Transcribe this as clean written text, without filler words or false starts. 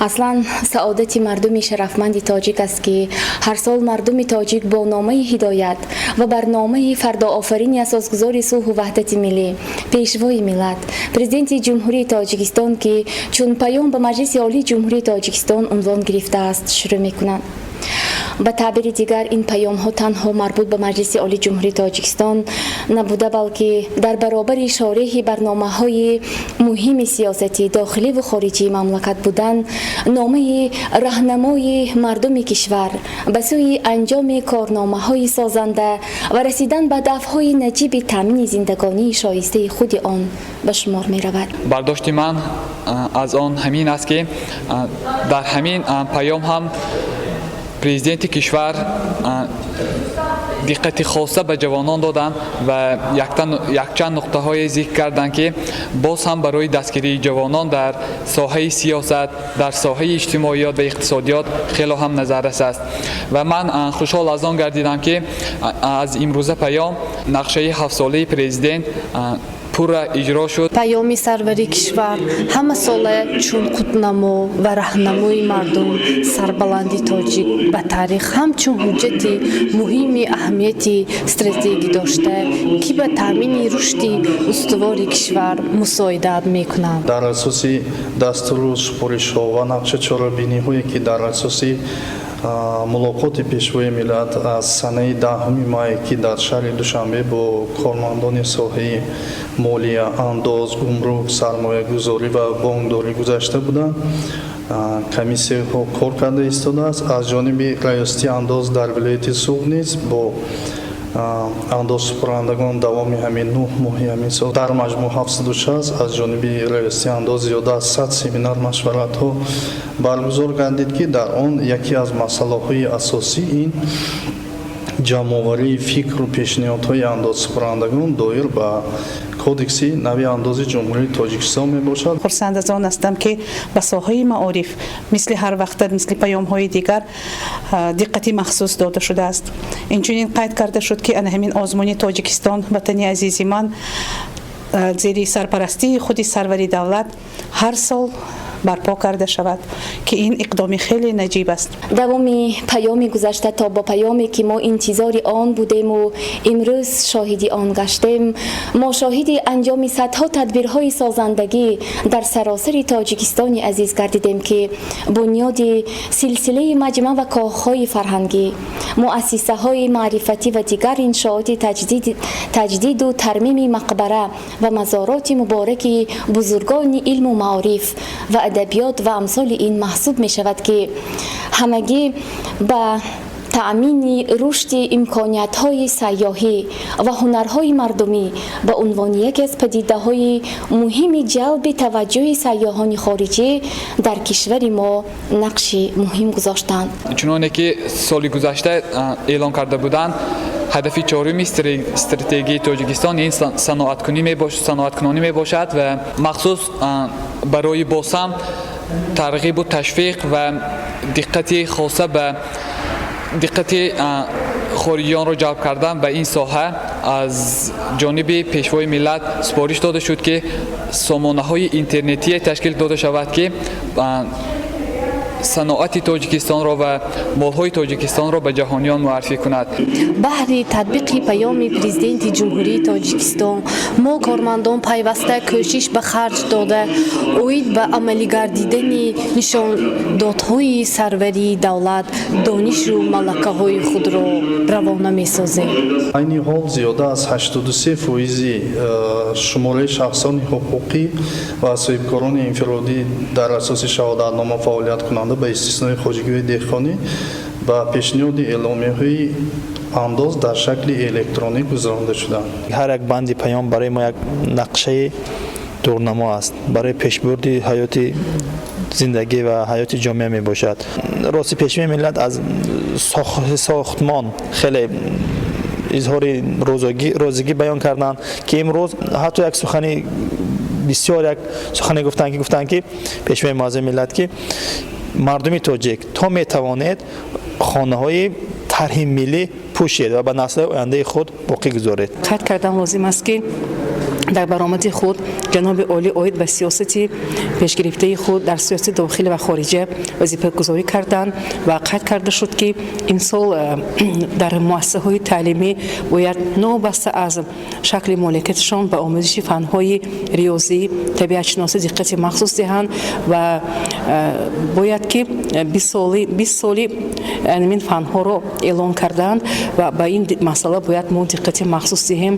اصلا سعادت مردم شرفمند تاجیک است که هر سال مردم تاجیک با نامه هدایت و برنامه فردا آفرینی اساسگذار صلح و وحدت ملی پیشوای ملت پرزیدنت جمهوری تاجیکستان که چون پیام به مجلس عالی جمهوری تاجیکستان عنوان گرفته است شروع می‌کنند. به تعبیر دیگر این پیام ها تنها مربوط به مجلس عالی جمهوری تاجیکستان نبوده بلکه در برابر شارح برنامه های مهم سیاستی داخلی و خارجی مملکت بودن نامه راهنمای مردم کشور به سوی انجام کارنامه های سازنده و رسیدن به هدف‌های نجیب تامین زندگانی شایسته خود آن به شمار می رود. برداشت من از آن همین است که در همین پیام هم پرزیدنت کشور دقت خاصه به جوانان دادند و یک چند نقطه های ذکر کردند که باز هم برای دستگیری جوانان در ساحه سیاست، در ساحه اجتماعیات و اقتصادیات خیلی هم نظررس است و من خوشحال از آن گردیدم که از امروز پیام نقشه 7 ساله پرزیدنت پورا اجرا شد. پیام سروری کشور همه ساله چون خودنما و راهنمای مردم سربلندی تاجیک به تاریخ همچون حجت مهمی اهمیتی استراتژی داشته که به تامین رشد استوار کشور مساعدت میکنند. در اساس دستور سپارش‌ها و نقشه چاره‌بینی‌هایی که در اساس ملاقات پیشوای ملت از سنه 10 مای که در شهر دوشنبه با کارمندان ساحه مالیه، انداز، گمرک، سرمایه گذاری و بانکداری گذشته بودند. کمیسیه ها کار کرده ایستاده است. از جانب ریاستی انداز در ولایت سوق نیز با انداز سپرندگان دوام همین 9 ماه همین سال در مجموع 760 از جانب ریاستی انداز زیاده از 100 سمینار مشورت ها برگزار گردید که در آن یکی از مسئله های اساسی این جمع‌آوری فکر و پیشنهادهای انداز سپرندگان دایر به کودکس نوی انداز جمهوری تاجیکستان می باشد. خرسند از آن هستم که به ساحه معارف مثل هر وقت مثل پیام های دیگر دقتی مخصوص داده شده است. اینچنین قید کرده شد که همین آزمون تاجیکستان وطنی عزیز من زیر سرپرستی خود سروری دولت هر سال برپا کرده شود که این اقدام خیلی نجیب است. دوام پیام گذشته تا با پیامی که ما انتظار آن بودیم و امروز شاهدی آن گشتیم، ما شاهد انجام صدها تدبیرهای سازندگی در سراسر تاجیکستان عزیز گردیدیم که بنیاد سلسله مجمع و کاخهای فرهنگی، مؤسسه های معرفتی و دیگر انشاءات تجدید و ترمیم مقبره و مزارات مبارک بزرگان علم و معارف و ادبیات و امثال این محسوب می شود که همگی به تأمین رشد امکانیت‌های سیاحی و هنرهای مردمی به عنوان یک از پدیده‌های مهم جلب توجه سیاحان خارجی در کشور ما نقش مهم گذاشتند. چنانه که سال گذشته اعلام کرده بودند هدف چهارم استراتژی تاجیکستان این صنعت کنی می باشد و مخصوص برای باسم ترغیب و تشویق و دقت خاصه به دقت خارجیان را جلب کردن به این ساحه از جانب پیشوای ملت سپارش داده شد که سامانه های اینترنتی تشکیل داده شود که صنعت تاجیکستان را و مال‌های تاجیکستان را به جهانیان معرفی کند. بهر تطبیق پیام پرزیدنت جمهوری تاجیکستان ما کارمندان پیوسته کوشش به خرج داده اوید به عملی گردیدن نشاندادهای سروری دولت دانش و ملکه‌های خود را روانه می‌سازیم. این حال زیاده از 83% شماره شخصان حقوقی و صاحبکاران انفرادی در اساس شهادتنامه فعالیت کنند به استثنای خواجگی دهقانی و پیشنهاد اعلامیه‌های انداز در شکل الکترونیک گذرانده شدند. هر یک بند پیام برای ما یک نقشه دورنما است برای پیشبرد حیات زندگی و حیات جامعه می باشد. راستی پیشوای ملت از ساختمان خیلی اظهار روزگی بیان کردند که امروز حتی یک سخنی بسیار یک سخنی گفتن که پیشوای معظم ملت که مردم تاجیک تا میتواند خانه های طرح ملی پوشید و به نسل آینده خود باقی گذارید. قید کردن لازم است که در برآمد خود جناب عالی اوید به سیاست пешгирифтаи худ дар сиёсати дохилӣ ва хориҷа вазифагузорӣ карданд ва қайд карда шуд ки ин сол дар муассисаҳои таълимӣ бояд новобаста аз шакли моликаташон ба омӯзиши фанҳои риёзӣ, табиатшиносӣ диққати махсус диҳанд ва бояд ки 20 соли ин фанҳоро эълон карданд ва ба ин масъала бояд мо диққати махсус диҳем.